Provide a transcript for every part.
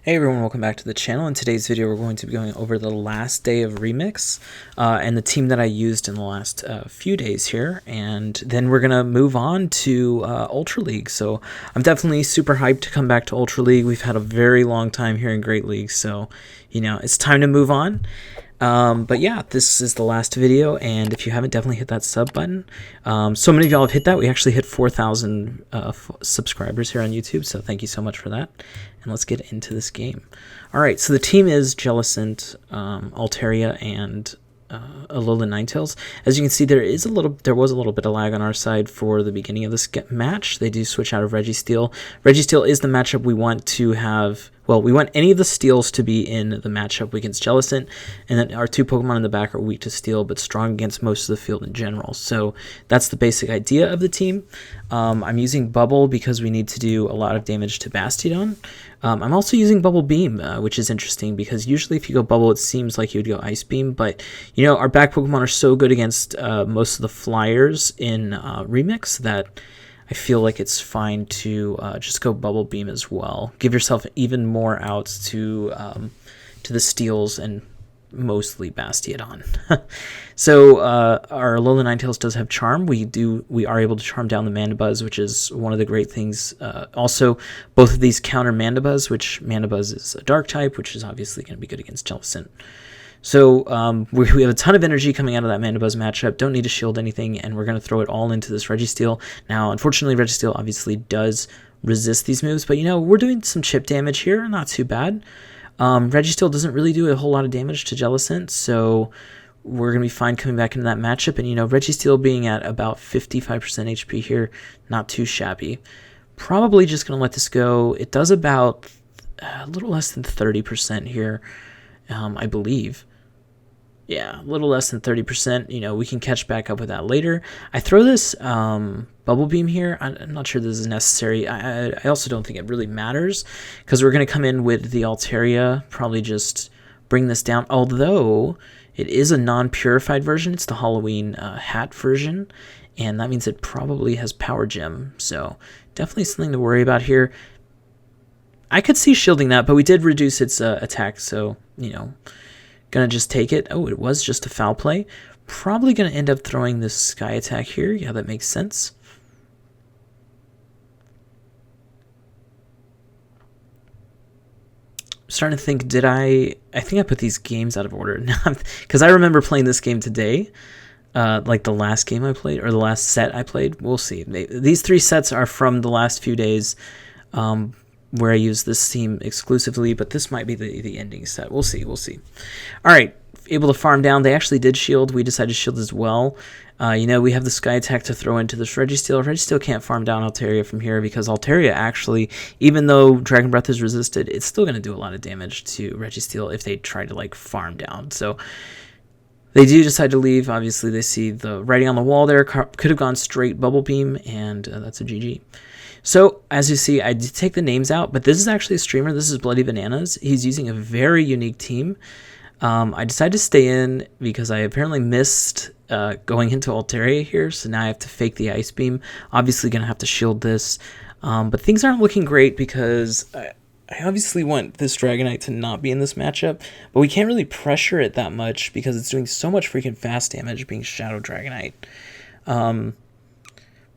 Hey everyone, welcome back to the channel. In today's video, we're going to be going over the last day of REMIX and the team that I used in the last few days here, and then we're going to move on to Ultra League. So I'm definitely super hyped to come back to Ultra League. We've had a very long time here in Great League, so you know, it's time to move on. But yeah, this is the last video, and if you haven't, definitely hit that sub button. So many of y'all have hit that. We actually hit 4,000 subscribers here on YouTube, so thank you so much for that. And let's get into this game. All right, so the team is Jellicent, Altaria, and Alolan Ninetales. As you can see, there was a little bit of lag on our side for the beginning of this match. They do switch out of Registeel. Registeel is the matchup we want to have. Well, we want any of the steals to be in the matchup against Jellicent, and then our two Pokemon in the back are weak to steel, but strong against most of the field in general. So that's the basic idea of the team. I'm using Bubble because we need to do a lot of damage to Bastiodon. I'm also using Bubble Beam, which is interesting because usually if you go Bubble, it seems like you would go Ice Beam, but you know, our back Pokemon are so good against most of the flyers in REMIX that I feel like it's fine to just go Bubble Beam as well. Give yourself even more outs to the steals and mostly Bastiodon. So our Alolan Ninetales does have Charm. We are able to charm down the Mandibuzz, which is one of the great things. Also, both of these counter Mandibuzz, which Mandibuzz is a Dark type, which is obviously going to be good against Jellicent. So we have a ton of energy coming out of that Mandibuzz matchup. Don't need to shield anything, and we're going to throw it all into this Registeel. Now, unfortunately, Registeel obviously does resist these moves, but you know, we're doing some chip damage here. Not too bad. Registeel doesn't really do a whole lot of damage to Jellicent, so we're going to be fine coming back into that matchup. And you know, Registeel being at about 55% HP here, not too shabby. Probably just going to let this go. It does about a little less than 30% here, I believe. Yeah, a little less than 30%. You know, we can catch back up with that later. I throw this Bubble Beam here. I'm not sure this is necessary. I also don't think it really matters because we're going to come in with the Altaria, probably just bring this down. Although it is a non-purified version. It's the Halloween hat version, and that means it probably has Power Gem. So definitely something to worry about here. I could see shielding that, but we did reduce its attack, so, you know, gonna just take it. Oh, it was just a foul play. Probably gonna end up throwing this Sky Attack here. Yeah, that makes sense. I'm starting to think, I think I put these games out of order because I remember playing this game today, like the last game I played, or the last set I played. We'll see. These three sets are from the last few days, where I use this team exclusively, but this might be the ending set. We'll see. All right, able to farm down. They actually did shield. We decided to shield as well. You know, we have the Sky Attack to throw into this Registeel. Registeel can't farm down Altaria from here because Altaria actually, even though Dragon Breath is resisted, it's still going to do a lot of damage to Registeel if they try to, like, farm down. So they do decide to leave. Obviously, they see the writing on the wall there. Could have gone straight Bubble Beam, and that's a GG. So, as you see, I did take the names out, but this is actually a streamer. This is Bloody Bananas. He's using a very unique team. I decided to stay in because I apparently missed going into Altaria here, so now I have to fake the Ice Beam. Obviously going to have to shield this, but things aren't looking great because I obviously want this Dragonite to not be in this matchup, but we can't really pressure it that much because it's doing so much freaking fast damage being Shadow Dragonite.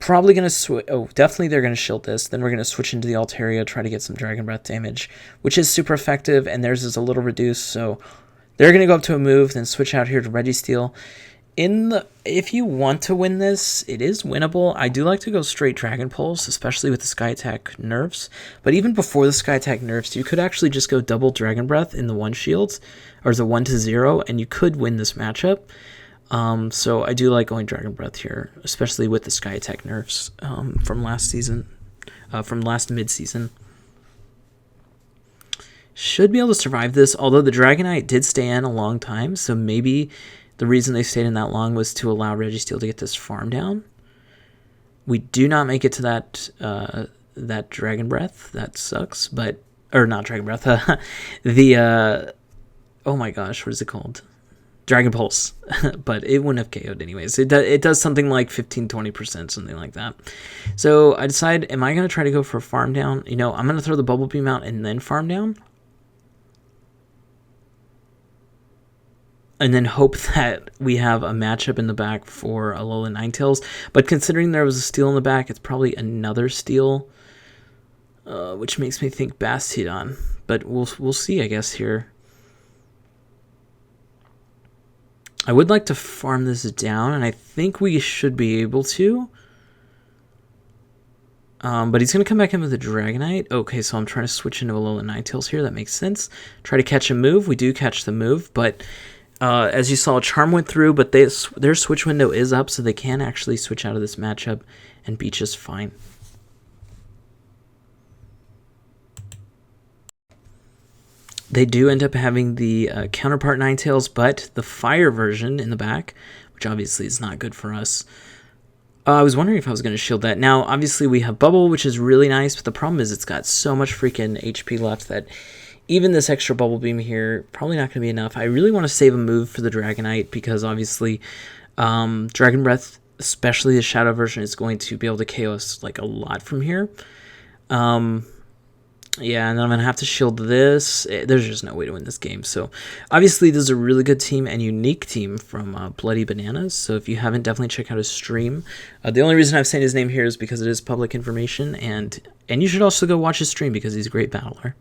Probably going to switch. Oh, definitely they're going to shield this. Then we're going to switch into the Altaria, try to get some Dragon Breath damage, which is super effective, and theirs is a little reduced. So they're going to go up to a move, then switch out here to Registeel. If you want to win this, it is winnable. I do like to go straight Dragon Pulse, especially with the Sky Attack nerfs. But even before the Sky Attack nerfs, you could actually just go double Dragon Breath in the one shields, or the 1-0, and you could win this matchup. So I do like going Dragon Breath here, especially with the Sky Attack nerfs from last season, from last mid-season. Should be able to survive this, although the Dragonite did stay in a long time, so maybe the reason they stayed in that long was to allow Registeel to get this farm down. We do not make it to that Dragon Breath. That sucks, but, or not Dragon Breath, oh my gosh, what is it called? Dragon Pulse, but it wouldn't have KO'd anyways. It does something like 15-20%, something like that. So I decide, am I going to try to go for a farm down? You know, I'm going to throw the Bubble Beam out and then farm down, and then hope that we have a matchup in the back for Alolan Ninetales. But considering there was a steal in the back, it's probably another steal, which makes me think Bastiodon. But we'll see, I guess, here. I would like to farm this down, and I think we should be able to. But he's going to come back in with a Dragonite. Okay, so I'm trying to switch into Alolan Ninetales here. That makes sense. Try to catch a move. We do catch the move, but as you saw, Charm went through, but their switch window is up, so they can actually switch out of this matchup and beat just fine. They do end up having the counterpart Ninetales, but the fire version in the back, which obviously is not good for us. I was wondering if I was going to shield that. Now, obviously, we have Bubble, which is really nice, but the problem is it's got so much freaking HP left that even this extra Bubble Beam here, probably not going to be enough. I really want to save a move for the Dragonite because, obviously, Dragon Breath, especially the Shadow version, is going to be able to KO us like a lot from here. Yeah, and then I'm going to have to shield this. There's just no way to win this game. So, obviously, this is a really good team and unique team from Bloody Bananas. So, if you haven't, definitely check out his stream. The only reason I've saying his name here is because it is public information. And you should also go watch his stream because he's a great battler.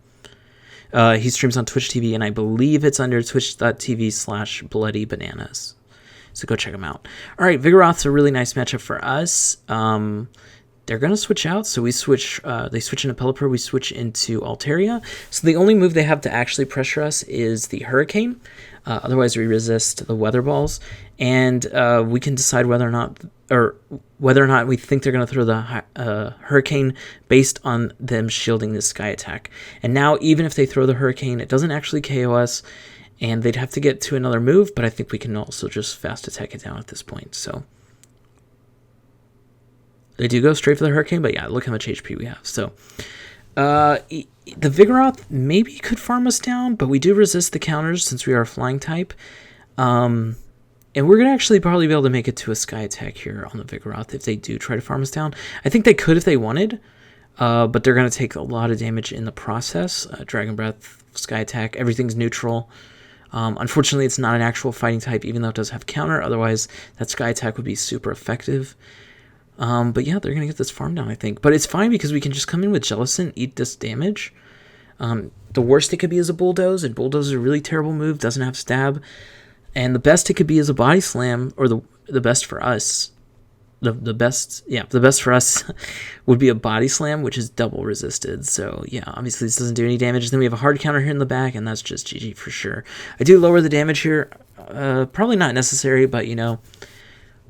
He streams on Twitch TV, and I believe it's under twitch.tv/bloodybananas. So, go check him out. All right, Vigoroth's a really nice matchup for us. They're going to switch out, so they switch into Pelipper, we switch into Altaria. So the only move they have to actually pressure us is the Hurricane. Otherwise, we resist the Weather Balls, and we can decide whether or not we think they're going to throw the Hurricane based on them shielding this Sky Attack. And now, even if they throw the Hurricane, it doesn't actually KO us, and they'd have to get to another move, but I think we can also just fast attack it down at this point, so... They do go straight for the Hurricane, but yeah, look how much HP we have. So, the Vigoroth maybe could farm us down, but we do resist the counters since we are a flying type. And we're going to actually probably be able to make it to a Sky Attack here on the Vigoroth if they do try to farm us down. I think they could if they wanted, but they're going to take a lot of damage in the process. Dragon Breath, Sky Attack, everything's neutral. Unfortunately, it's not an actual fighting type, even though it does have counter. Otherwise, that Sky Attack would be super effective. But yeah, they're going to get this farm down, I think. But it's fine because we can just come in with Jellicent, eat this damage. The worst it could be is a Bulldoze, and Bulldoze is a really terrible move, doesn't have stab. And the best it could be is a Body Slam, or the best for us. The best for us would be a Body Slam, which is double resisted. So yeah, obviously this doesn't do any damage. Then we have a hard counter here in the back, and that's just GG for sure. I do lower the damage here. Probably not necessary, but you know...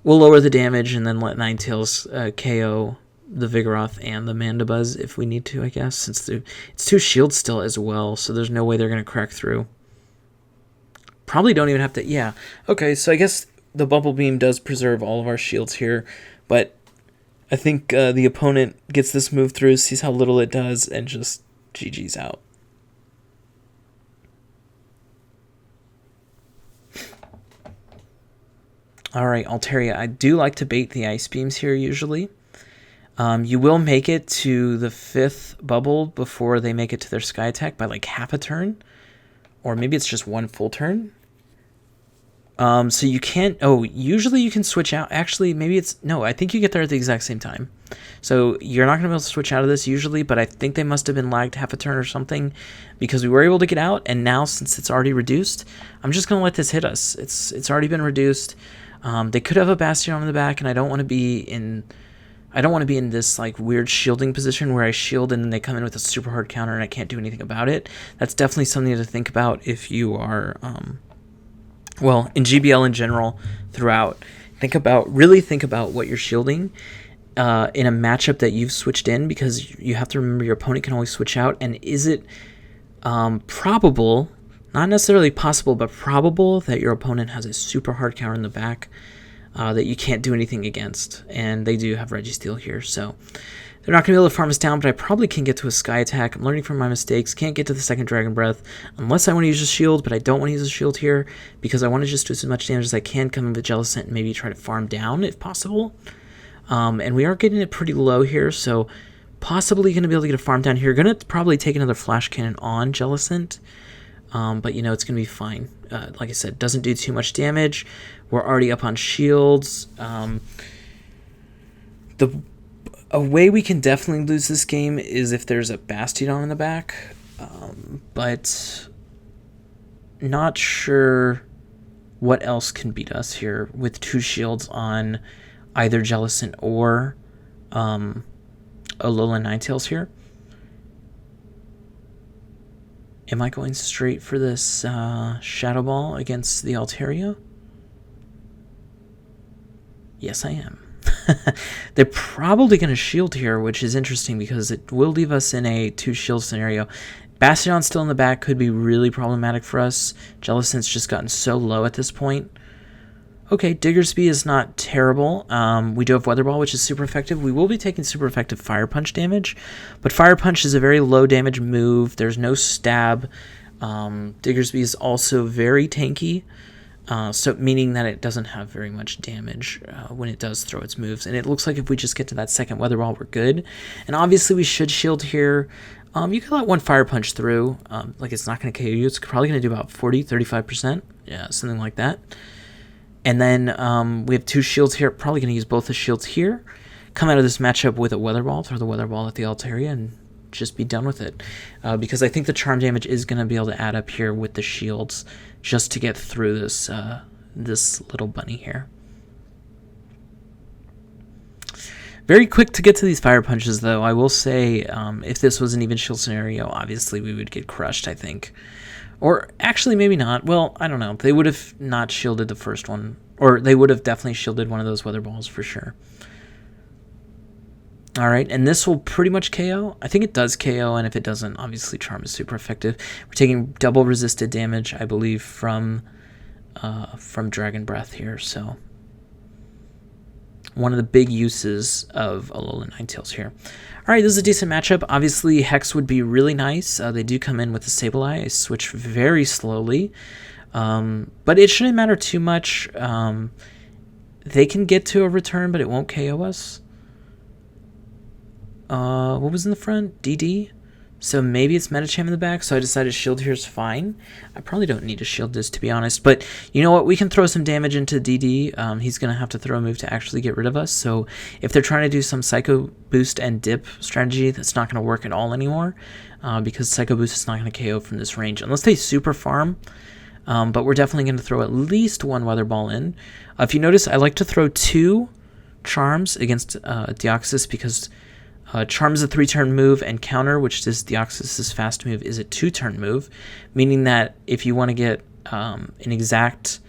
We'll lower the damage and then let Ninetales KO the Vigoroth and the Mandibuzz if we need to, I guess, since it's 2 shields still as well, so there's no way they're going to crack through. Probably don't even have to... Yeah. Okay, so I guess the Bubble Beam does preserve all of our shields here, but I think the opponent gets this move through, sees how little it does, and just GG's out. All right, Altaria, I do like to bait the Ice Beams here usually. You will make it to the 5th bubble before they make it to their Sky Attack by like half a turn. Or maybe it's just 1 full turn. So you can't... Oh, usually you can switch out. Actually, maybe it's... No, I think you get there at the exact same time. So you're not going to be able to switch out of this usually, but I think they must have been lagged half a turn or something because we were able to get out, and now since it's already reduced, I'm just going to let this hit us. It's already been reduced. They could have a Bastion in the back, and I don't want to be in this like weird shielding position where I shield and then they come in with a super hard counter and I can't do anything about it. That's definitely something to think about if you are, well, in GBL in general throughout. Really think about what you're shielding in a matchup that you've switched in, because you have to remember your opponent can always switch out. And is it probable, not necessarily possible, but probable that your opponent has a super hard counter in the back that you can't do anything against? And they do have Registeel here, so they're not going to be able to farm us down, but I probably can get to a Sky Attack. I'm learning from my mistakes. Can't get to the second Dragon Breath unless I want to use a shield, but I don't want to use a shield here because I want to just do as much damage as I can, come in with Jellicent and maybe try to farm down if possible. And we are getting it pretty low here, so possibly going to be able to get a farm down here. Going to probably take another Flash Cannon on Jellicent. But, you know, it's going to be fine. Like I said, doesn't do too much damage. We're already up on shields. A way we can definitely lose this game is if there's a Bastiodon in the back. But not sure what else can beat us here with 2 shields on either Jellicent or Alolan Ninetales here. Am I going straight for this Shadow Ball against the Altaria? Yes, I am. They're probably going to shield here, which is interesting because it will leave us in a 2 shield scenario. Bastiodon still in the back could be really problematic for us. Jellicent's just gotten so low at this point. Okay, Diggersby is not terrible. We do have Weather Ball, which is super effective. We will be taking super effective Fire Punch damage, but Fire Punch is a very low damage move. There's no stab. Diggersby is also very tanky, so meaning that it doesn't have very much damage when it does throw its moves. And it looks like if we just get to that second Weather Ball, we're good. And obviously we should shield here. You can let one Fire Punch through. Like, it's not going to KO you. It's probably going to do about 40-35%. Yeah, something like that. And then we have 2 shields here. Probably going to use both the shields here. Come out of this matchup with a Weather Ball. Throw the Weather Ball at the Altaria and just be done with it. Because I think the charm damage is going to be able to add up here with the shields just to get through this, this little bunny here. Very quick to get to these Fire Punches, though. I will say, if this was an even shield scenario, obviously we would get crushed, I think. Or actually, maybe not. Well, I don't know. They would have not shielded the first one. Or they would have definitely shielded one of those Weather Balls for sure. Alright, and this will pretty much KO. I think it does KO, and if it doesn't, obviously Charm is super effective. We're taking double resisted damage, I believe, from Dragon Breath here, so one of the big uses of Alolan Ninetales here. Alright, this is a decent matchup. Obviously, Hex would be really nice. They do come in with the Sableye. I switch very slowly. But it shouldn't matter too much. They can get to a return, but it won't KO us. What was in the front? DD? So maybe it's Medicham in the back, so I decided shield here is fine. I probably don't need to shield this, to be honest, but you know what? We can throw some damage into DD. He's going to have to throw a move to actually get rid of us, so if they're trying to do some Psycho Boost and Dip strategy, that's not going to work at all anymore, because Psycho Boost is not going to KO from this range, unless they super farm, but we're definitely going to throw at least 1 Weather Ball in. If you notice, I like to throw 2 Charms against Deoxys, because Charm is a 3-turn move, and Counter, which is Deoxys' fast move, is a 2-turn move, meaning that if you want to get an exact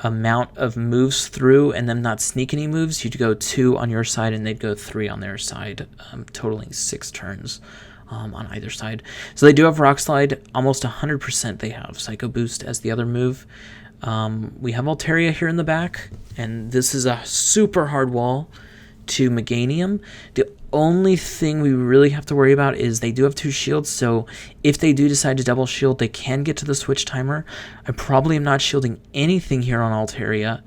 amount of moves through and them not sneak any moves, you'd go 2 on your side and they'd go 3 on their side, totaling 6 turns on either side. So they do have Rock Slide. Almost 100% they have Psycho Boost as the other move. We have Altaria here in the back, and this is a super hard wall to Meganium. The only thing we really have to worry about is they do have 2 shields, so if they do decide to double shield, they can get to the switch timer. I probably am not shielding anything here on Altaria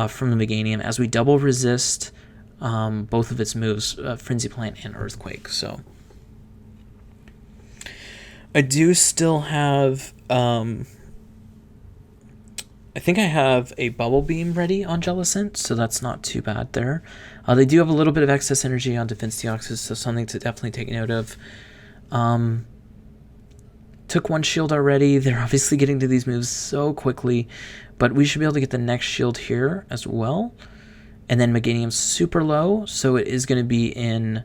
from the Meganium, as we double resist both of its moves, Frenzy Plant and Earthquake. So I do still have I think I have a Bubble Beam ready on Jellicent, so that's not too bad there. They do have a little bit of excess energy on Defense Deoxys, so something to definitely take note of. Took 1 shield already. They're obviously getting to these moves so quickly, but we should be able to get the next shield here as well. And then Meganium's super low, so it is going to be in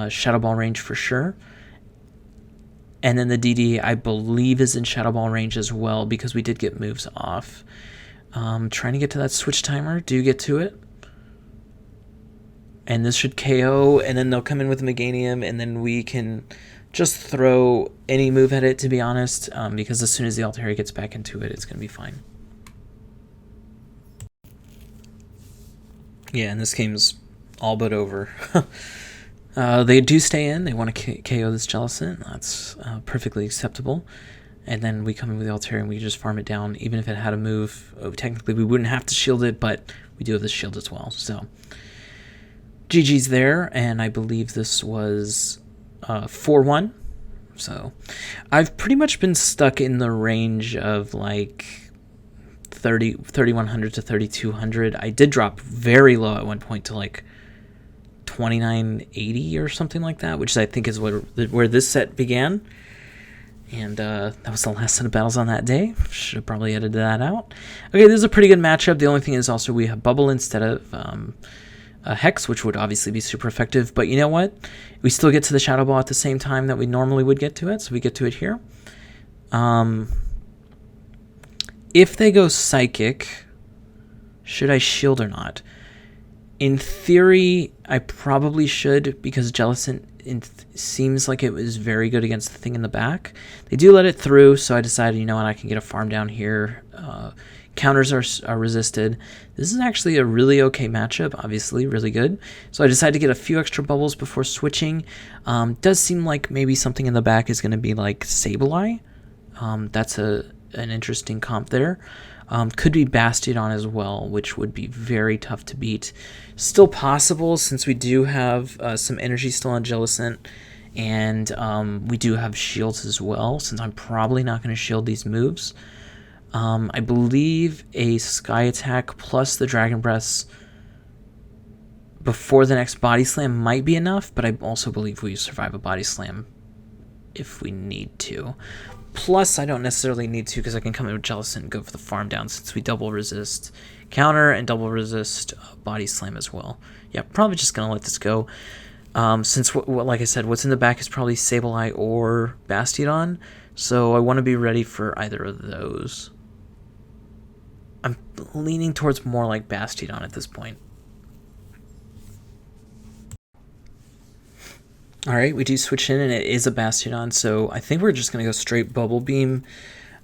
Shadow Ball range for sure. And then the DD, I believe, is in Shadow Ball range as well, because we did get moves off. Trying to get to that switch timer. Do get to it. And this should KO, and then they'll come in with Meganium, and then we can just throw any move at it, to be honest, because as soon as the Altaria gets back into it, it's going to be fine. Yeah, and this game's all but over. They do stay in. They want to KO this Jellicent. That's perfectly acceptable. And then we come in with the Altaria and we just farm it down. Even if it had a move, technically we wouldn't have to shield it, but we do have this shield as well. So GG's there, and I believe this was 4-1. So I've pretty much been stuck in the range of like 3100 to 3200. I did drop very low at one point to like 2980 or something like that, which I think is where this set began. And that was the last set of battles on that day. Should have probably edited that out. Okay, this is a pretty good matchup. The only thing is also we have Bubble instead of Hex, which would obviously be super effective. But you know what? We still get to the Shadow Ball at the same time that we normally would get to it. So we get to it here. If they go Psychic, should I shield or not? In theory, I probably should, because Jellicent seems like it was very good against the thing in the back. They do let it through, so I decided, you know what, I can get a farm down here. Counters are resisted. This is actually a really okay matchup, obviously, really good. So I decided to get a few extra bubbles before switching. Does seem like maybe something in the back is going to be like Sableye. That's an interesting comp there. Could be Bastiodon as well, which would be very tough to beat. Still possible, since we do have some energy still on Jellicent, and we do have shields as well, since I'm probably not going to shield these moves. I believe a Sky Attack plus the Dragon Breaths before the next Body Slam might be enough, but I also believe we survive a Body Slam if we need to. Plus, I don't necessarily need to, because I can come in with Jellicent and go for the farm down, since we double resist counter and double resist Body Slam as well. Yeah, probably just going to let this go. Since, like I said, what's in the back is probably Sableye or Bastiodon, so I want to be ready for either of those. I'm leaning towards more like Bastiodon at this point. Alright, we do switch in, and it is a Bastiodon, so I think we're just going to go straight Bubble Beam.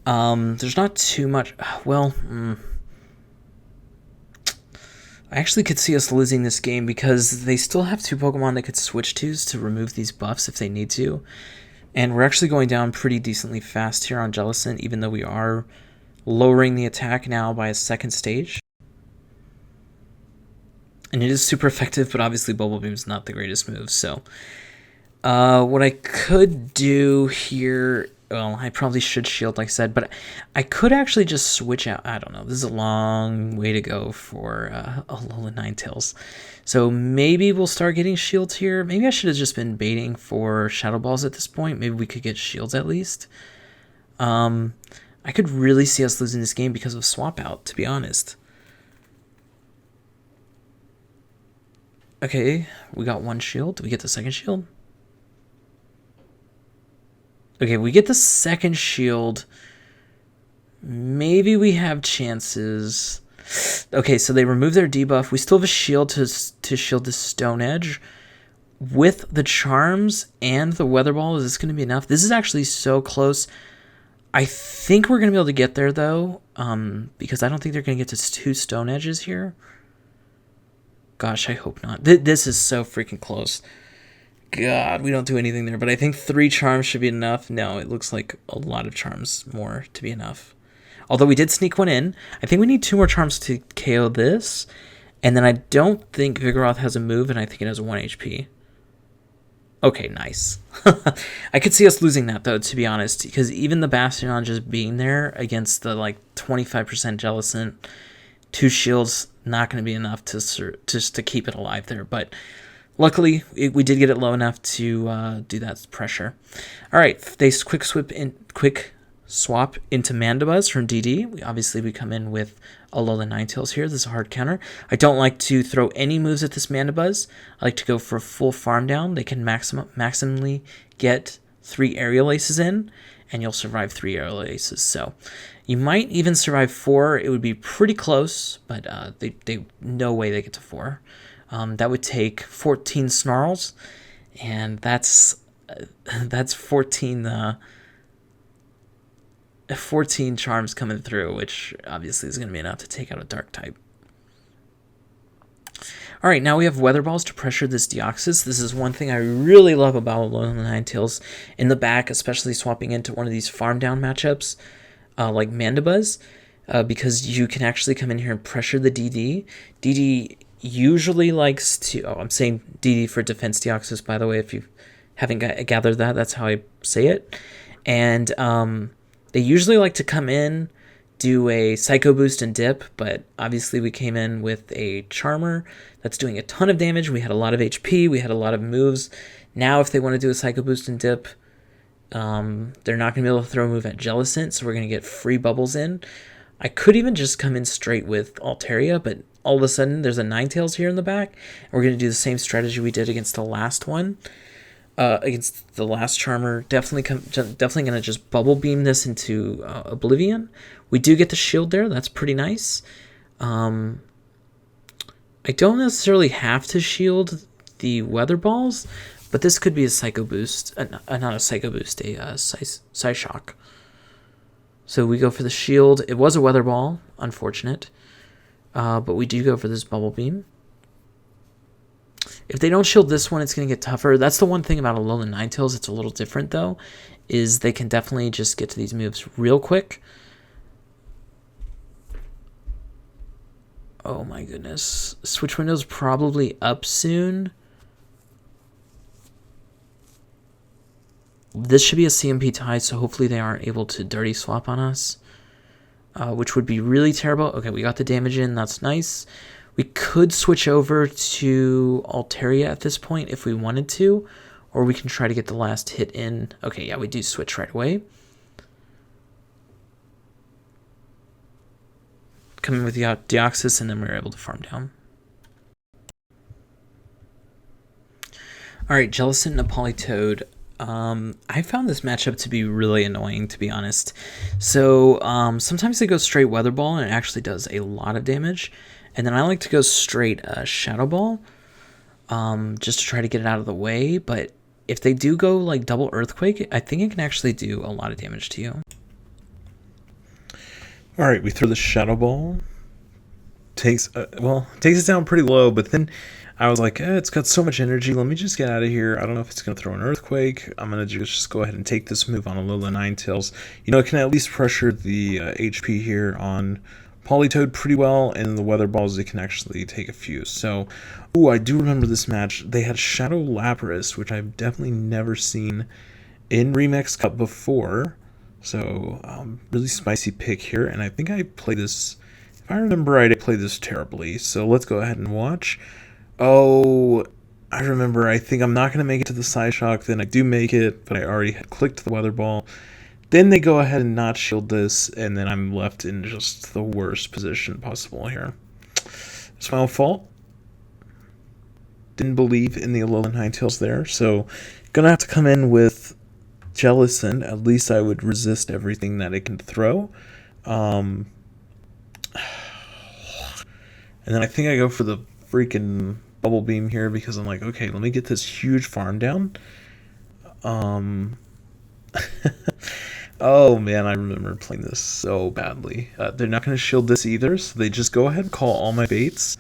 There's not too much... Well, I actually could see us losing this game, because they still have two Pokemon they could switch to remove these buffs if they need to. And we're actually going down pretty decently fast here on Jellicent, even though we are lowering the attack now by a second stage. And it is super effective, but obviously Bubble Beam is not the greatest move, so... what I could do here, well, I probably should shield, like I said, but I could actually just switch out. I don't know. This is a long way to go for Alolan Ninetales. So maybe we'll start getting shields here. Maybe I should have just been baiting for Shadow Balls at this point. Maybe we could get shields at least. I could really see us losing this game because of Swap Out, to be honest. Okay, we got one shield. Do we get the second shield? Okay, we get the second shield. Maybe we have chances. Okay, so they remove their debuff. We still have a shield to shield the Stone Edge. With the Charms and the Weather Ball, is this going to be enough? This is actually so close. I think we're going to be able to get there, though, because I don't think they're going to get to 2 Stone Edges here. Gosh, I hope not. This is so freaking close. God, we don't do anything there, but I think 3 Charms should be enough. No, it looks like a lot of Charms more to be enough. Although we did sneak one in. I think we need 2 more Charms to KO this. And then I don't think Vigoroth has a move, and I think it has 1 HP. Okay, nice. I could see us losing that, though, to be honest, because even the Bastiodon just being there against the, like, 25% Jellicent, 2 shields, not going to be enough just to keep it alive there, but... Luckily, we did get it low enough to do that pressure. All right, they quick swap into Mandibuzz from DD. Obviously, we come in with Alolan Ninetales here. This is a hard counter. I don't like to throw any moves at this Mandibuzz. I like to go for a full farm down. They can maximally get 3 Aerial Aces in, and you'll survive 3 Aerial Aces. So you might even survive 4. It would be pretty close, but they no way they get to 4. That would take 14 Snarls, and that's 14 Charms coming through, which obviously is going to be enough to take out a Dark type. All right, now we have Weather Balls to pressure this Deoxys. This is one thing I really love about Alolan Ninetales in the back, especially swapping into one of these farm down matchups like Mandibuzz, because you can actually come in here and pressure the DD. DD usually likes to... Oh, I'm saying DD for Defense Deoxys, by the way, if you Having gathered that, that's how I say it. And they usually like to come in, do a Psycho Boost and dip, but obviously we came in with a Charmer that's doing a ton of damage. We had a lot of HP, we had a lot of moves. Now if they want to do a Psycho Boost and dip, they're not going to be able to throw a move at Jellicent, so we're going to get free bubbles in. I could even just come in straight with Altaria, but all of a sudden there's a Ninetales here in the back, and we're going to do the same strategy we did against the last one. Against the last Charmer, definitely going to just bubble beam this into Oblivion. We do get the shield there. That's pretty nice. I don't necessarily have to shield the Weather Balls, but this could be a Psycho Boost. Not a Psycho Boost, a Psyshock. So we go for the shield. It was a Weather Ball, unfortunate. But we do go for this Bubble Beam. If they don't shield this one, it's going to get tougher. That's the one thing about Alolan Ninetales. It's a little different, though, is they can definitely just get to these moves real quick. Oh my goodness. Switch window's probably up soon. This should be a CMP tie, so hopefully they aren't able to dirty swap on us, which would be really terrible. Okay, we got the damage in. That's nice. We could switch over to Altaria at this point if we wanted to, or we can try to get the last hit in. Okay, yeah, we do switch right away. Come in with the Deoxys, and then we were able to farm down. Alright, Jellicent and a Politoed. I found this matchup to be really annoying, to be honest. So, sometimes they go straight Weather Ball, and it actually does a lot of damage. And then I like to go straight Shadow Ball, just to try to get it out of the way. But if they do go like double Earthquake, I think it can actually do a lot of damage to you. All right, we throw the Shadow Ball. Takes it down pretty low, but then I was like, it's got so much energy. Let me just get out of here. I don't know if it's going to throw an Earthquake. I'm going to just go ahead and take this move on Alolan Ninetales. You know, it can at least pressure the HP here on Politoed pretty well, and the Weather Balls, they can actually take a few. So, I do remember this match. They had Shadow Lapras, which I've definitely never seen in Remix Cup before. So, really spicy pick here, and I think I played this, if I remember right, I played this terribly. So let's go ahead and watch. Oh, I remember, I think I'm not going to make it to the Psyshock, then I do make it, but I already had clicked the Weather Ball. Then they go ahead and not shield this, and then I'm left in just the worst position possible here. It's my own fault. Didn't believe in the Alolan Ninetales there, so gonna have to come in with Jellicent. At least I would resist everything that it can throw. And then I think I go for the freaking Bubble Beam here because I'm like, okay, let me get this huge farm down. Oh man, I remember playing this so badly. They're not going to shield this either, so they just go ahead and call all my baits.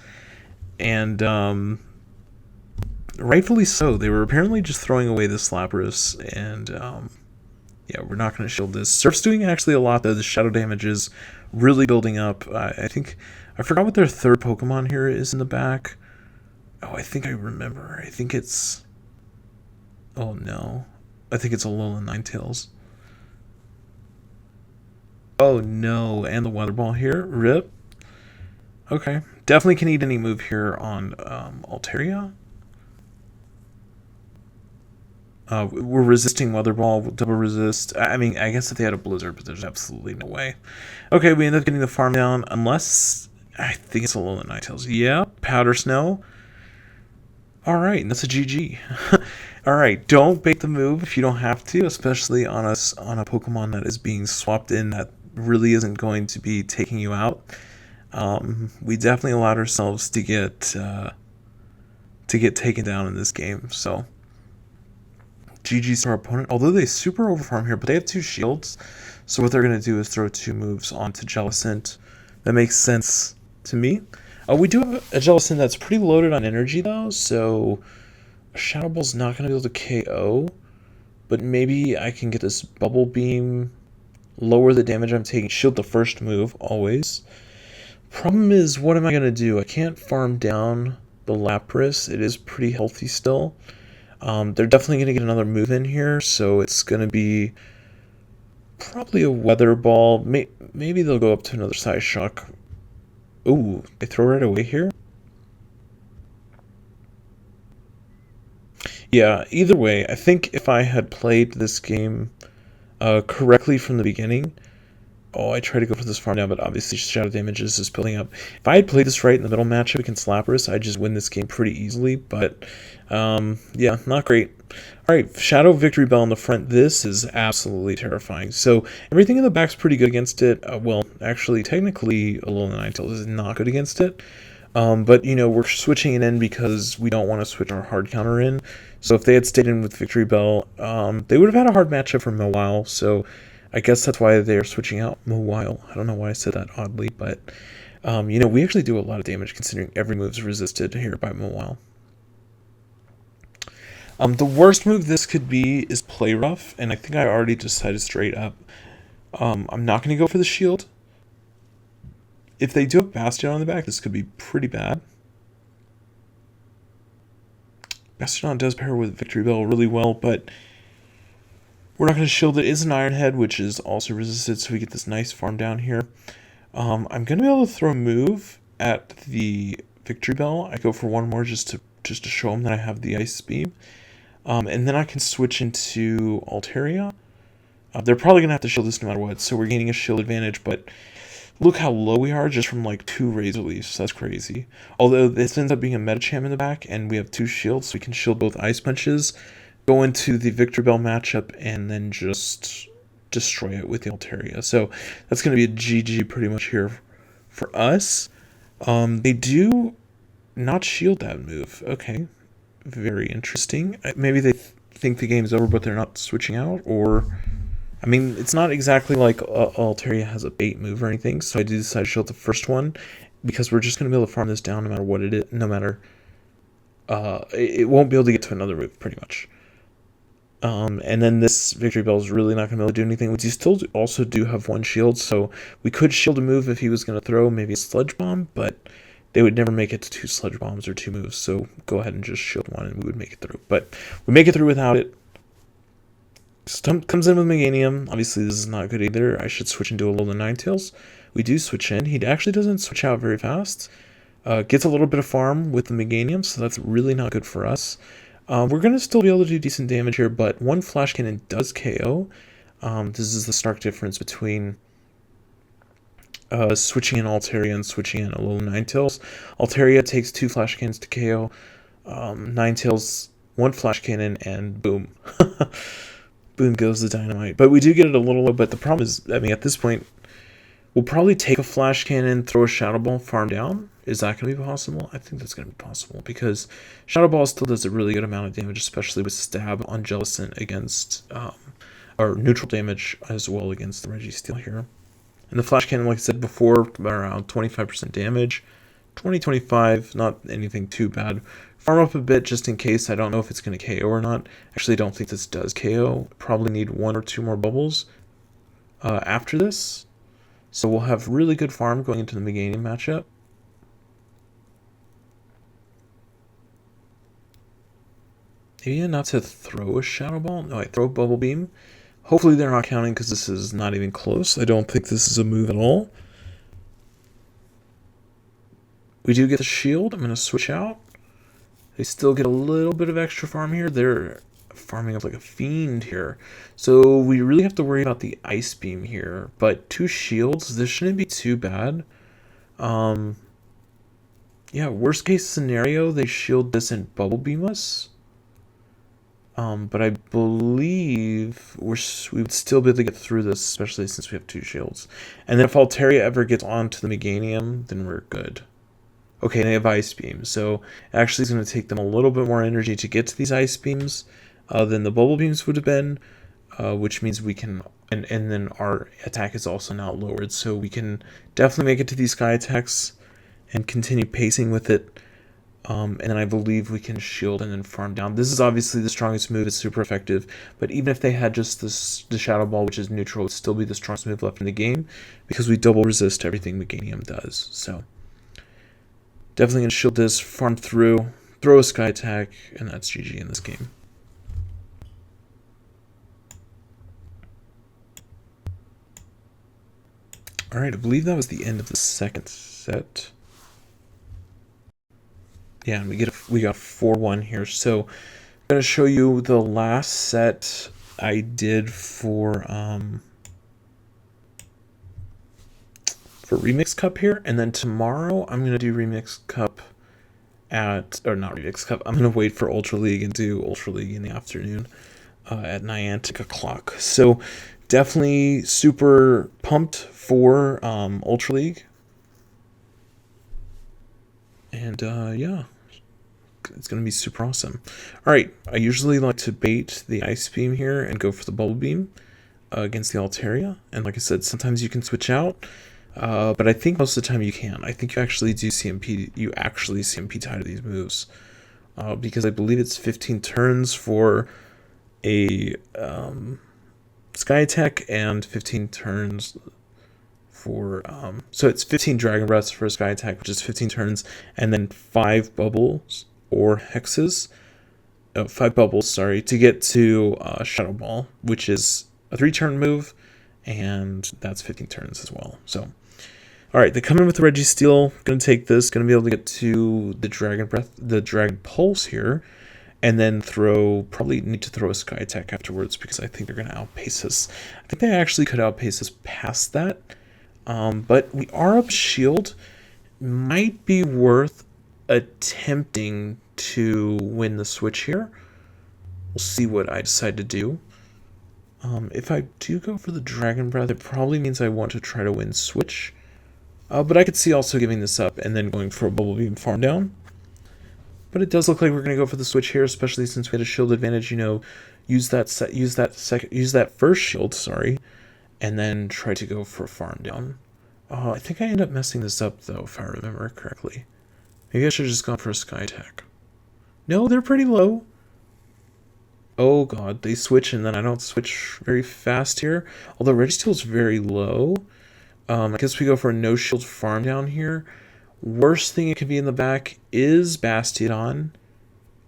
And rightfully so. They were apparently just throwing away this Lapras, and yeah, we're not going to shield this. Surf's doing actually a lot though. The shadow damage is really building up. I think, I forgot what their third Pokemon here is in the back. Oh, I think I remember. I think it's, oh no. I think it's Alolan Ninetales. Oh no, and the Weather Ball here. Rip. Okay. Definitely can eat any move here on Altaria. We're resisting Weather Ball, double resist. I mean, I guess if they had a Blizzard, but there's absolutely no way. Okay, we end up getting the farm down, unless, I think it's Alolan Ninetales. Yeah, Powder Snow. Alright, and that's a GG. Alright, don't bait the move if you don't have to, especially on a Pokemon that is being swapped in that really isn't going to be taking you out. We definitely allowed ourselves to get taken down in this game, so GG's to our opponent. Although they super overfarm here, but they have 2 shields, so what they're going to do is throw 2 moves onto Jellicent. That makes sense to me. We do have a Jellicent that's pretty loaded on energy though, so Shadow Ball's not going to be able to KO, but maybe I can get this Bubble Beam, lower the damage I'm taking, shield the first move, always. Problem is, what am I going to do? I can't farm down the Lapras. It is pretty healthy still. They're definitely going to get another move in here, so it's going to be probably a weather ball. Maybe they'll go up to another size shock. Ooh, they throw right away here? Yeah, either way, I think if I had played this game correctly from the beginning. Oh, I try to go for this farm now, but obviously shadow damage is just building up. If I had played this right in the middle matchup against Lapras, I'd just win this game pretty easily, but yeah, not great. Alright, Shadow Victory Bell in the front. This is absolutely terrifying. So everything in the back's pretty good against it. Well, actually, technically, Alolan Ninetales is not good against it. But, you know, we're switching it in because we don't want to switch our hard counter in. So if they had stayed in with Victory Bell, they would have had a hard matchup for a while. So I guess that's why they're switching out Mawile. I don't know why I said that oddly, but, you know, we actually do a lot of damage considering every move's resisted here by Mawile. The worst move this could be is Play Rough, and I think I already decided straight up. I'm not going to go for the shield. If they do have Bastion on the back, this could be pretty bad. Bastion does pair with Victory Bell really well, but we're not going to shield it. It is an Iron Head, which is also resisted, so we get this nice farm down here. I'm going to be able to throw a move at the Victory Bell. I go for one more just to show them that I have the Ice Beam. And then I can switch into Altaria. They're probably going to have to shield this no matter what, so we're gaining a shield advantage, but look how low we are just from like 2 Razor Leafs. That's crazy. Although this ends up being a Medicham in the back, and we have 2 shields, so we can shield both Ice Punches, go into the Victory Bell matchup, and then just destroy it with the Altaria. So that's going to be a GG pretty much here for us. They do not shield that move. Okay. Very interesting. Maybe they think the game's over, but they're not switching out, or... I mean, it's not exactly like Altaria has a bait move or anything, so I do decide to shield the first one, because we're just going to be able to farm this down no matter what it is, no matter... it won't be able to get to another move, pretty much. And then this Victory Bell is really not going to be able to do anything. We still also do have 1 shield, so we could shield a move if he was going to throw maybe a Sludge Bomb, but they would never make it to 2 Sludge Bombs or 2 moves, so go ahead and just shield 1 and we would make it through. But we make it through without it. Stump comes in with Meganium. Obviously, this is not good either. I should switch into Alolan Ninetales. We do switch in. He actually doesn't switch out very fast. Gets a little bit of farm with the Meganium, so that's really not good for us. We're going to still be able to do decent damage here, but 1 Flash Cannon does KO. This is the stark difference between switching in Altaria and switching in Alolan Ninetales. Altaria takes 2 Flash Cannons to KO. Ninetales, 1 Flash Cannon, and boom. Boom goes the dynamite. But we do get it a little low, but the problem is, I mean, at this point, we'll probably take a Flash Cannon, throw a Shadow Ball, farm down. Is that going to be possible? I think that's going to be possible, because Shadow Ball still does a really good amount of damage, especially with Stab on Jellicent against, or neutral damage as well against the Registeel here. And the Flash Cannon, like I said before, around 25% damage. 20-25, not anything too bad. Farm up a bit just in case. I don't know if it's going to KO or not. Actually, I don't think this does KO. Probably need 1 or 2 more bubbles after this. So we'll have really good farm going into the Meganium matchup. Maybe not to throw a Shadow Ball. No, I throw a Bubble Beam. Hopefully they're not counting because this is not even close. I don't think this is a move at all. We do get the shield. I'm going to switch out. They still get a little bit of extra farm here. They're farming up like a fiend here. So we really have to worry about the Ice Beam here. But 2 shields, this shouldn't be too bad. Yeah, worst case scenario, they shield this and Bubble Beam us. But I believe we would still be able to get through this, especially since we have 2 shields. And then if Altaria ever gets onto the Meganium, then we're good. Okay, they have Ice Beams, so actually it's going to take them a little bit more energy to get to these Ice Beams than the Bubble Beams would have been, which means we can, and then our attack is also now lowered, so we can definitely make it to these Sky Attacks and continue pacing with it. And then I believe we can shield and then farm down. This is obviously the strongest move. It's super effective. But even if they had just the Shadow Ball, which is neutral, it would still be the strongest move left in the game, because we double resist everything Meganium does. So definitely going to shield this, farm through, throw a Sky Attack, and that's GG in this game. All right, I believe that was the end of the second set. Yeah, and we got 4-1 here. So I'm gonna show you the last set I did for Remix Cup here, and then tomorrow I'm gonna do Remix Cup or not Remix Cup. I'm gonna wait for Ultra League and do Ultra League in the afternoon at Niantic o'clock. So definitely super pumped for Ultra League, and yeah, it's gonna be super awesome. All right, I usually like to bait the Ice Beam here and go for the Bubble Beam against the Altaria, and like I said, sometimes you can switch out. But I think most of the time you can. I think you actually do CMP. You actually CMP tie to these moves, because I believe it's 15 turns for a Sky Attack and 15 turns for so it's 15 Dragon Breaths for a Sky Attack, which is 15 turns, and then 5 bubbles or hexes. 5 bubbles, sorry, to get to Shadow Ball, which is a 3-turn move, and that's 15 turns as well. So. Alright, they come in with the Registeel. Gonna take this, gonna be able to get to the Dragon Breath, the Dragon Pulse here, and then probably need to throw a Sky Attack afterwards because I think they're gonna outpace us. I think they actually could outpace us past that, but we are up shield. Might be worth attempting to win the switch here. We'll see what I decide to do. If I do go for the Dragon Breath, it probably means I want to try to win switch. But I could see also giving this up and then going for a Bubble Beam farm down. But it does look like we're going to go for the switch here, especially since we had a shield advantage. You know, use that first shield, sorry, and then try to go for a farm down. I think I end up messing this up though, if I remember correctly. Maybe I should have just gone for a Sky Attack. No, they're pretty low. Oh god, they switch and then I don't switch very fast here. Although Registeel is very low. I guess we go for a no shield farm down here. Worst thing it could be in the back is Bastiodon.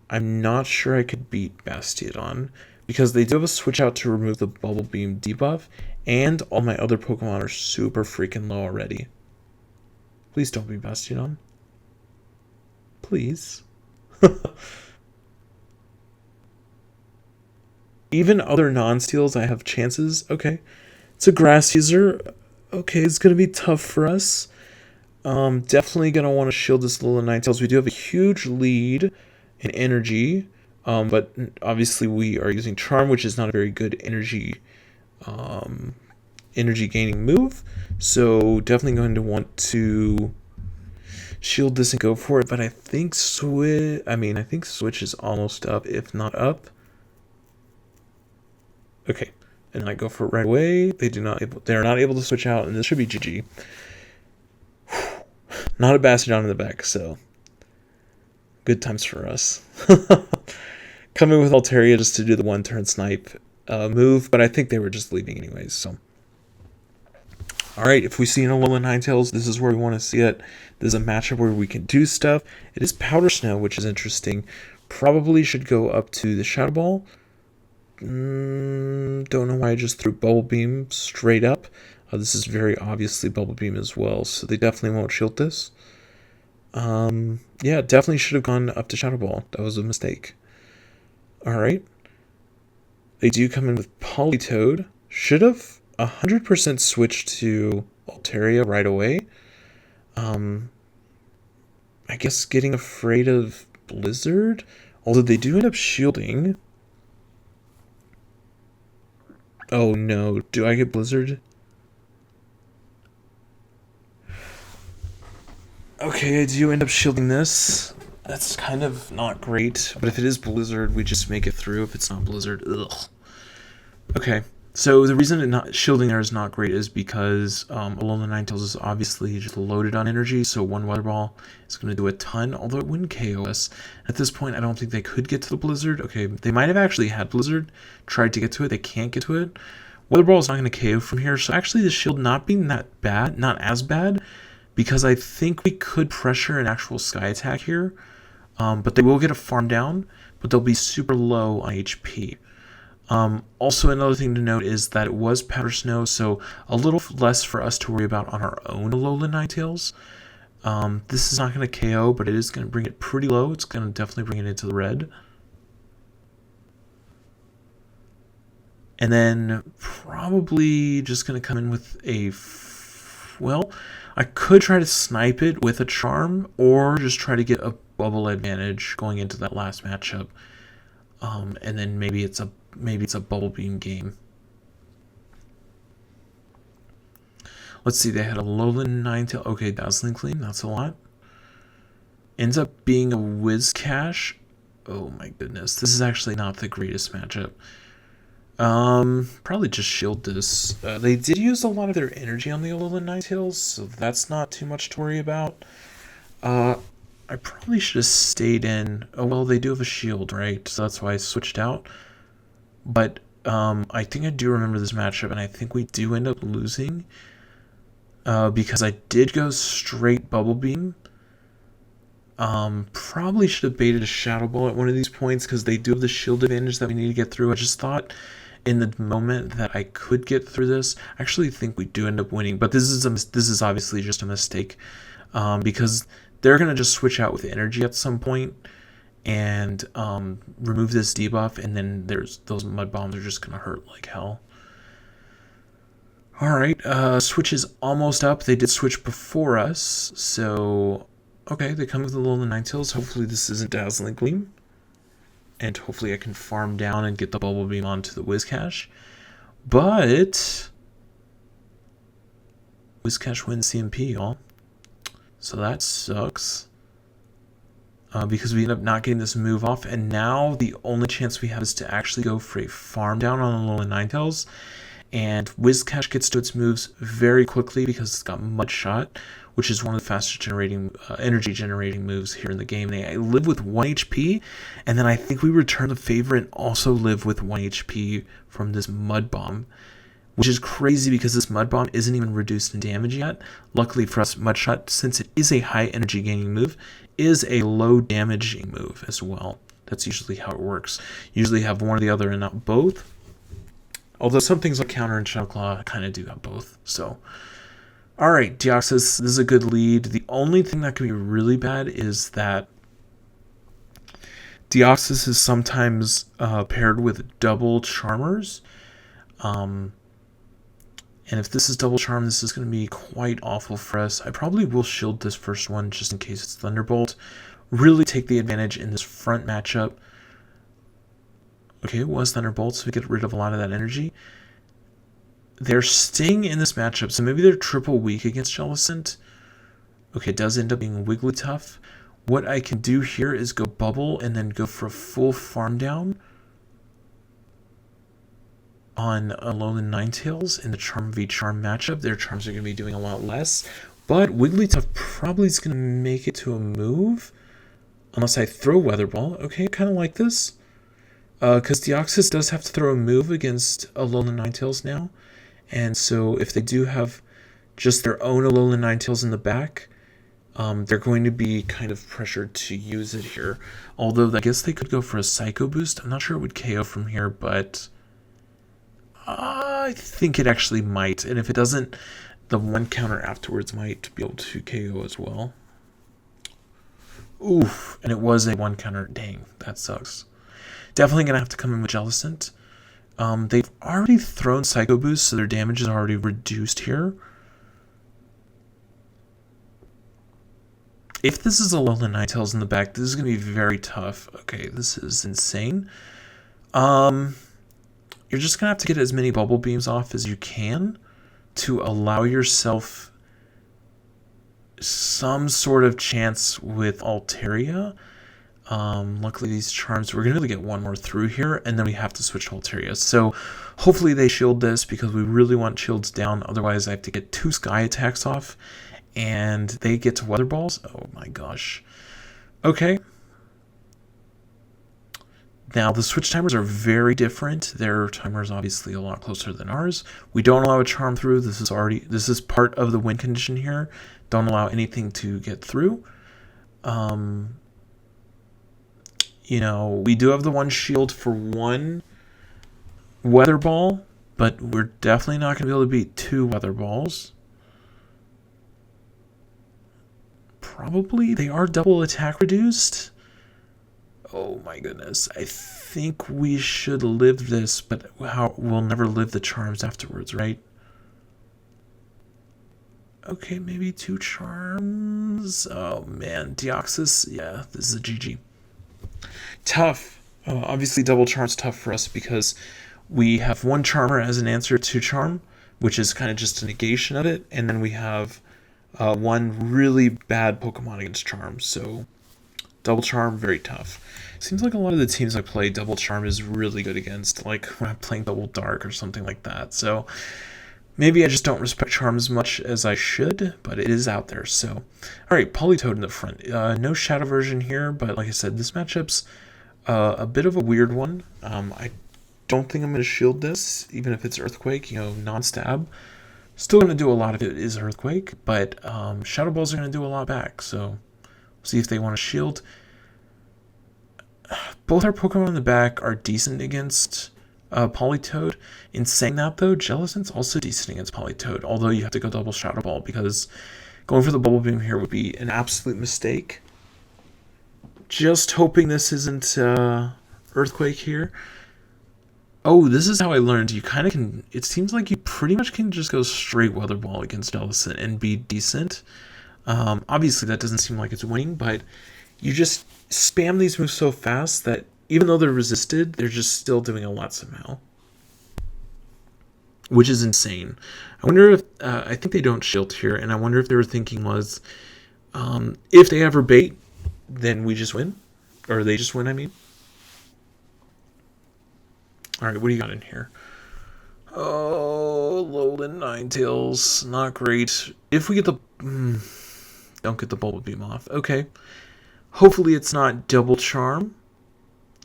I'm not sure I could beat Bastiodon because they do have a switch out to remove the Bubble Beam debuff, and all my other Pokemon are super freaking low already. Please don't be Bastiodon. Please. Even other non-steals, I have chances. Okay. It's a Grass user. Okay, it's going to be tough for us. Definitely going to want to shield this little Ninetales. We do have a huge lead in energy, but obviously we are using Charm, which is not a very good energy gaining move. So definitely going to want to shield this and go for it. But I think Switch is almost up, if not up. Okay. And I go for it right away. They're not able to switch out, and this should be GG. Not a Bastiodon in the back, so good times for us. Coming with Altaria just to do the 1-turn snipe move, but I think they were just leading anyways. So, all right, if we see an Alolan Ninetales, this is where we want to see it. This is a matchup where we can do stuff. It is Powder Snow, which is interesting. Probably should go up to the Shadow Ball. Don't know why I just threw Bubble Beam straight up. This is very obviously Bubble Beam as well, so they definitely won't shield this. Yeah, definitely should have gone up to Shadow Ball. That was a mistake. Alright. They do come in with Politoed. Should have 100% switched to Altaria right away. I guess getting afraid of Blizzard. Although they do end up shielding. Oh no, do I get Blizzard? Okay, I do end up shielding this. That's kind of not great, but if it is Blizzard, we just make it through. If it's not Blizzard, ugh. Okay, so the reason shielding there is not great is because Alolan Ninetales is obviously just loaded on energy, so one Weather Ball is going to do a ton, although it wouldn't KO us. At this point, I don't think they could get to the Blizzard. Okay, they might have actually had Blizzard, tried to get to it, they can't get to it. Weather Ball is not going to KO from here, so actually the shield not being that bad, not as bad, because I think we could pressure an actual Sky Attack here, but they will get a farm down, but they'll be super low on HP. Also, another thing to note is that it was powder snow, so a little less for us to worry about on our own Alolan Ninetales. This is not going to KO, but it is going to bring it pretty low. It's going to definitely bring it into the red. And then probably just going to come in with a... Well, I could try to snipe it with a charm, or just try to get a bubble advantage going into that last matchup. And then maybe it's a bubble beam game. Let's see, they had a Alolan Ninetales. Okay, Dazzling Gleam, that's a lot. Ends up being a Whiscash. Oh my goodness, this is actually not the greatest matchup. Probably just shield this. They did use a lot of their energy on the Alolan Ninetales, so that's not too much to worry about. I probably should have stayed in. Oh, well, they do have a shield, right? So that's why I switched out. But I think I do remember this matchup, and I think we do end up losing. Because I did go straight Bubble Beam. Probably should have baited a Shadow Ball at one of these points, because they do have the shield advantage that we need to get through. I just thought in the moment that I could get through this. I actually think we do end up winning, but this is obviously just a mistake, because they're going to just switch out with energy at some point and remove this debuff, and then those mud bombs are just going to hurt like hell. Alright, switch is almost up. They did switch before us, so okay, they come with a little Ninetales. Hopefully this isn't Dazzling Gleam, and hopefully I can farm down and get the Bubble Beam onto the Whiscash. But Whiscash wins CMP, y'all. So that sucks. Because we end up not getting this move off, and now the only chance we have is to actually go for a farm down on the Alolan Ninetales. And Whiscash gets to its moves very quickly because it's got Mud Shot, which is one of the fastest energy generating moves here in the game. They live with 1 HP, and then I think we return the favor and also live with 1 HP from this Mud Bomb, which is crazy because this Mud Bomb isn't even reduced in damage yet. Luckily for us, Mud Shot, since it is a high energy gaining move, is a low damaging move as well. That's usually how it works. Usually have one or the other and not both. Although some things like Counter and Shadow Claw kind of do have both. So, alright, Deoxys, this is a good lead. The only thing that can be really bad is that Deoxys is sometimes paired with double Charmers. And if this is double Charm, this is going to be quite awful for us. I probably will shield this first one just in case it's Thunderbolt. Really take the advantage in this front matchup. Okay, it was Thunderbolt, so we get rid of a lot of that energy. They're staying in this matchup, so maybe they're triple weak against Jellicent. Okay, it does end up being Wigglytuff. What I can do here is go Bubble and then go for a full farm down on Alolan Ninetales in the Charm v Charm matchup. Their Charms are going to be doing a lot less, but Wigglytuff probably is going to make it to a move, unless I throw Weather Ball. Okay, kind of like this. Because Deoxys does have to throw a move against Alolan Ninetales now. And so if they do have just their own Alolan Ninetales in the back, they're going to be kind of pressured to use it here. Although I guess they could go for a Psycho Boost. I'm not sure it would KO from here, but I think it actually might. And if it doesn't, the one counter afterwards might be able to KO as well. Oof, and it was a one counter. Dang, that sucks. Definitely going to have to come in with Jellicent. They've already thrown Psycho Boost, so their damage is already reduced here. If this is a Alolan Ninetales in the back, this is going to be very tough. Okay, this is insane. You're just going to have to get as many Bubble Beams off as you can to allow yourself some sort of chance with Altaria. Luckily these Charms, we're going to be able to get one more through here, and then we have to switch to Altaria. So hopefully they shield this, because we really want shields down. Otherwise I have to get 2 Sky attacks off, and they get to Weather Balls. Oh my gosh. Okay. Now the switch timers are very different. Their timer is obviously a lot closer than ours. We don't allow a Charm through. This is part of the win condition here. Don't allow anything to get through. You know, we do have the one shield for one Weather Ball, but we're definitely not going to be able to beat 2 Weather Balls. Probably. They are double attack reduced. Oh my goodness. I think we should live this, but we'll never live the charms afterwards, right? Okay, maybe 2 charms. Oh man, Deoxys. Yeah, this is a GG. Tough. Obviously, double charm's tough for us because we have 1 charmer as an answer to charm, which is kind of just a negation of it, and then we have 1 really bad Pokemon against charm. So double charm, very tough. Seems like a lot of the teams I play, double charm is really good against, like when I'm playing double dark or something like that. So maybe I just don't respect charm as much as I should, but it is out there. So, all right, Politoed in the front. No Shadow version here, but like I said, this matchup's a bit of a weird one. I don't think I'm going to shield this, even if it's Earthquake, non-stab. Still going to do a lot if it is Earthquake, but Shadow Balls are going to do a lot back, so see if they want to shield. Both our Pokemon in the back are decent against Politoed. In saying that, though, Jellicent's also decent against Politoed, although you have to go double Shadow Ball, because going for the Bubble Beam here would be an absolute mistake. Just hoping this isn't Earthquake here. Oh, this is how I learned. You kind of can... It seems like you pretty much can just go straight Weather Ball against Jellicent and be decent. Obviously, that doesn't seem like it's winning, but you just spam these moves so fast that even though they're resisted, they're just still doing a lot somehow. Which is insane. I wonder if... I think they don't shield here, and I wonder if they were thinking was... if they ever bait, then we just win. Or they just win, I mean. Alright, what do you got in here? Oh, Alolan Ninetales. Not great. If we get the... don't get the Bubble Beam off. Okay. Hopefully it's not double charm.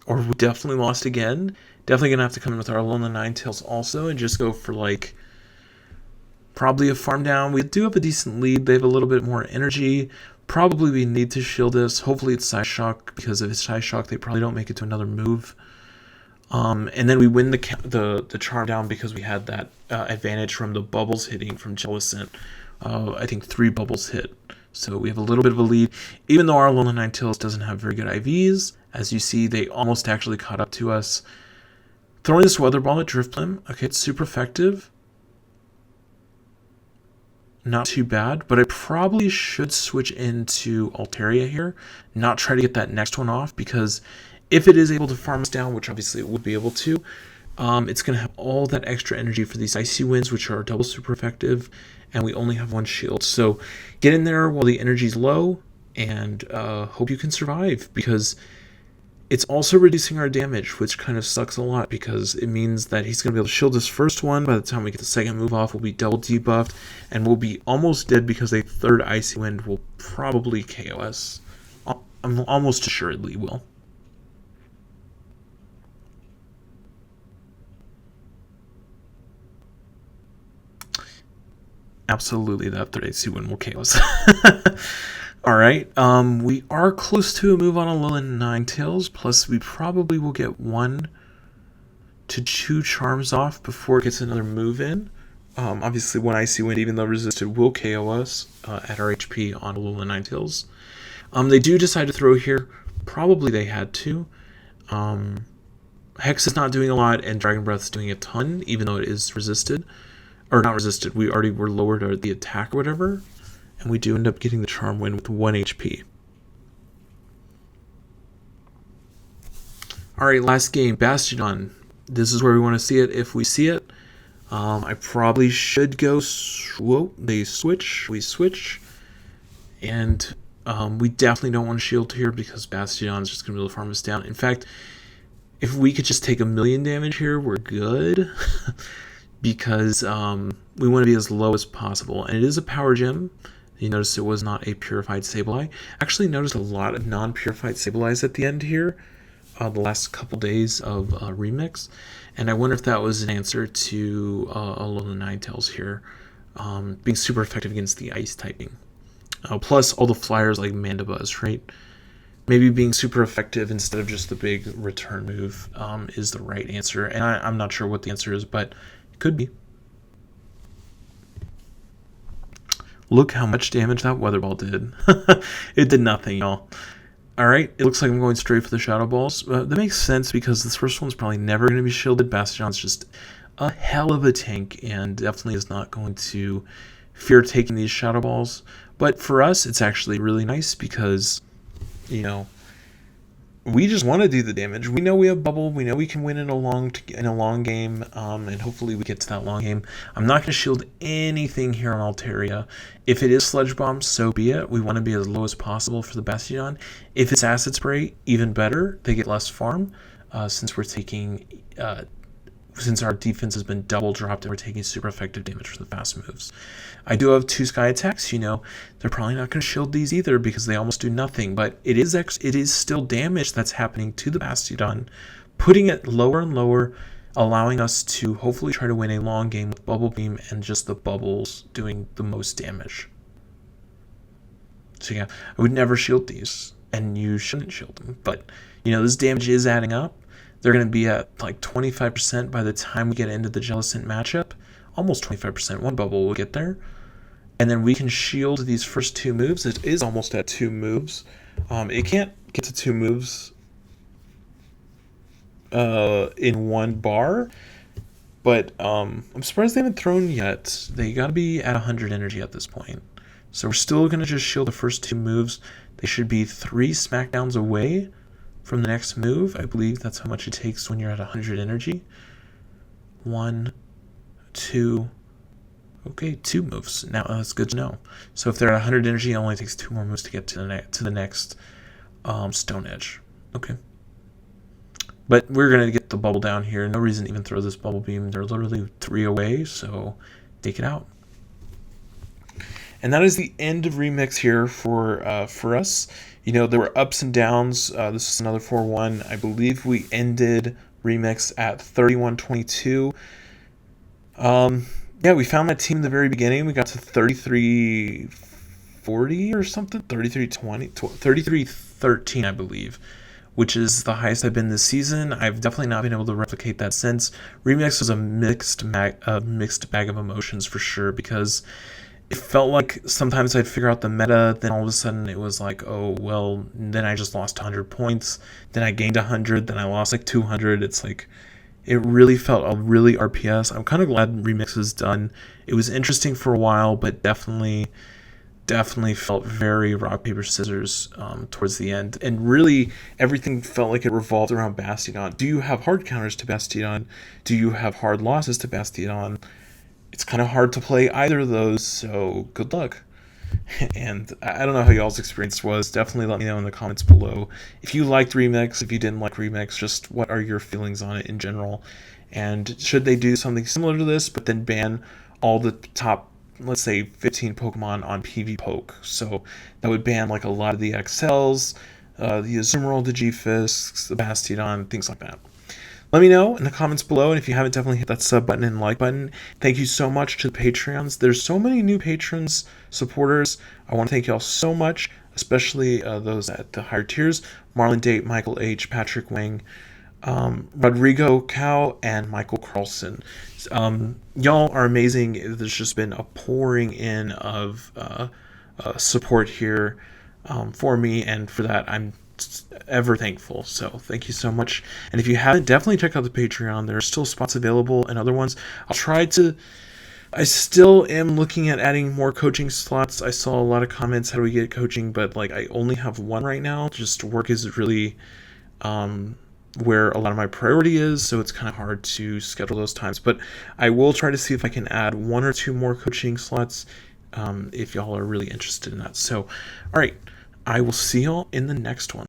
Or we definitely lost again. Definitely going to have to come in with our Alolan Ninetales also and just go for, like, probably a farm down. We do have a decent lead. They have a little bit more energy. Probably we need to shield this. Hopefully it's Psy Shock, because if it's Psy Shock, they probably don't make it to another move. And then we win the charm down because we had that advantage from the bubbles hitting from Jellicent. I think 3 bubbles hit. So we have a little bit of a lead. Even though our Alolan Ninetales doesn't have very good IVs, as you see, they almost actually caught up to us. Throwing this Weather Ball at Drifblim. Okay, it's super effective. Not too bad, but I probably should switch into Altaria here. Not try to get that next one off, because if it is able to farm us down, which obviously it would be able to, it's going to have all that extra energy for these Icy Winds, which are double super effective, and we only have 1 shield. So get in there while the energy's low, and hope you can survive, because it's also reducing our damage, which kind of sucks a lot, because it means that he's going to be able to shield this first one. By the time we get the second move off, we'll be double debuffed, and we'll be almost dead because a 3rd Icy Wind will probably KO us. I'm almost assuredly will. Absolutely, that 3rd Icy Wind will KO us. Alright, we are close to a move on Alolan Ninetales, plus we probably will get 1 to 2 charms off before it gets another move in. Obviously, 1 Icy Wind, even though resisted, will KO us at our HP on Alolan Ninetales. They do decide to throw here. Probably they had to. Hex is not doing a lot, and Dragon Breath is doing a ton, even though it is resisted. Or not resisted, we already were lowered the attack or whatever. And we do end up getting the Charm win with 1 HP. Alright, last game, Bastiodon. This is where we want to see it if we see it. I probably should go... Whoa, they switch. We switch. And we definitely don't want to shield here because Bastiodon is just going to be able to farm us down. In fact, if we could just take 1,000,000 damage here, we're good. Because we want to be as low as possible. And it is a power gem. You notice it was not a purified Sableye. Actually noticed a lot of non-purified Sableyes at the end here. The last couple days of Remix. And I wonder if that was an answer to Alolan Ninetales here. Being super effective against the ice typing. Plus all the flyers like Mandibuzz, right? maybe being super effective instead of just the big return move is the right answer. And I'm not sure what the answer is, but it could be. Look how much damage that weather ball did. It did nothing, y'all. Alright, it looks like I'm going straight for the Shadow Balls. That makes sense because this first one's probably never going to be shielded. Bastion's just a hell of a tank and definitely is not going to fear taking these Shadow Balls. But for us, it's actually really nice because, you know, we just want to do the damage. We know we have bubble. We know we can win in a long game, and hopefully we get to that long game. I'm not going to shield anything here on Altaria. If it is Sludge Bomb, so be it. We want to be as low as possible for the Bastion. If it's Acid Spray, even better. They get less farm since we're taking... since our defense has been double dropped and we're taking super effective damage for the fast moves. I do have 2 Sky Attacks, you know, they're probably not going to shield these either because they almost do nothing, but it is still damage that's happening to the Bastion, putting it lower and lower, allowing us to hopefully try to win a long game with Bubble Beam and just the bubbles doing the most damage. So yeah, I would never shield these, and you shouldn't shield them, but, you know, this damage is adding up. They're going to be at like 25% by the time we get into the Jellicent matchup. Almost 25%. One bubble will get there. And then we can shield these first 2 moves. It is almost at 2 moves. It can't get to 2 moves in 1 bar. But I'm surprised they haven't thrown yet. They got to be at 100 energy at this point. So we're still going to just shield the first 2 moves. They should be 3 smackdowns away from the next move. I believe that's how much it takes when you're at 100 energy. 1, 2. Okay, 2 moves. Now that's good to know. So if they're at 100 energy, it only takes 2 more moves to get to the next Stone Edge. Okay. But we're going to get the bubble down here. No reason to even throw this Bubble Beam. They're literally 3 away, so take it out. And that is the end of Remix here for us. You know, there were ups and downs. This is another 4-1. I believe we ended Remix at 31-22. Yeah, we found that team in the very beginning. We got to 33-40 or something. 33-20, 33-13, I believe, which is the highest I've been this season. I've definitely not been able to replicate that since. Remix was a mixed bag of emotions for sure, because it felt like sometimes I'd figure out the meta, then all of a sudden it was like, oh, well, then I just lost 100 points, then I gained 100, then I lost like 200. It's like, it really felt really RPS. I'm kind of glad Remix is done. It was interesting for a while, but definitely felt very rock, paper, scissors towards the end. And really, everything felt like it revolved around Bastion. Do you have hard counters to Bastion? Do you have hard losses to Bastion? It's kind of hard to play either of those, so good luck. And I don't know how y'all's experience was. Definitely let me know in the comments below. If you liked Remix, if you didn't like Remix, just what are your feelings on it in general? And should they do something similar to this, but then ban all the top, let's say, 15 Pokemon on PvPoke? So that would ban like a lot of the XLs, the Azumarill, the G-Fisks, the Bastion, things like that. Let me know in the comments below, and if you haven't, definitely hit that sub button and like button. Thank you so much to the Patreons. There's so many new patrons, supporters. I want to thank y'all so much, especially those at the higher tiers. Marlon Date, Michael H., Patrick Wang, Rodrigo Cow, and Michael Carlson. Y'all are amazing. There's just been a pouring in of support here for me, and for that I'm ever thankful. So thank you so much. And if you haven't, definitely check out the Patreon. There are still spots available and other ones. I still am looking at adding more coaching slots. I saw a lot of comments, how do we get coaching, but like I only have 1 right now. Just work is really where a lot of my priority is, so it's kind of hard to schedule those times, but I will try to see if I can add 1 or 2 more coaching slots if y'all are really interested in that. So all right, I will see y'all in the next one.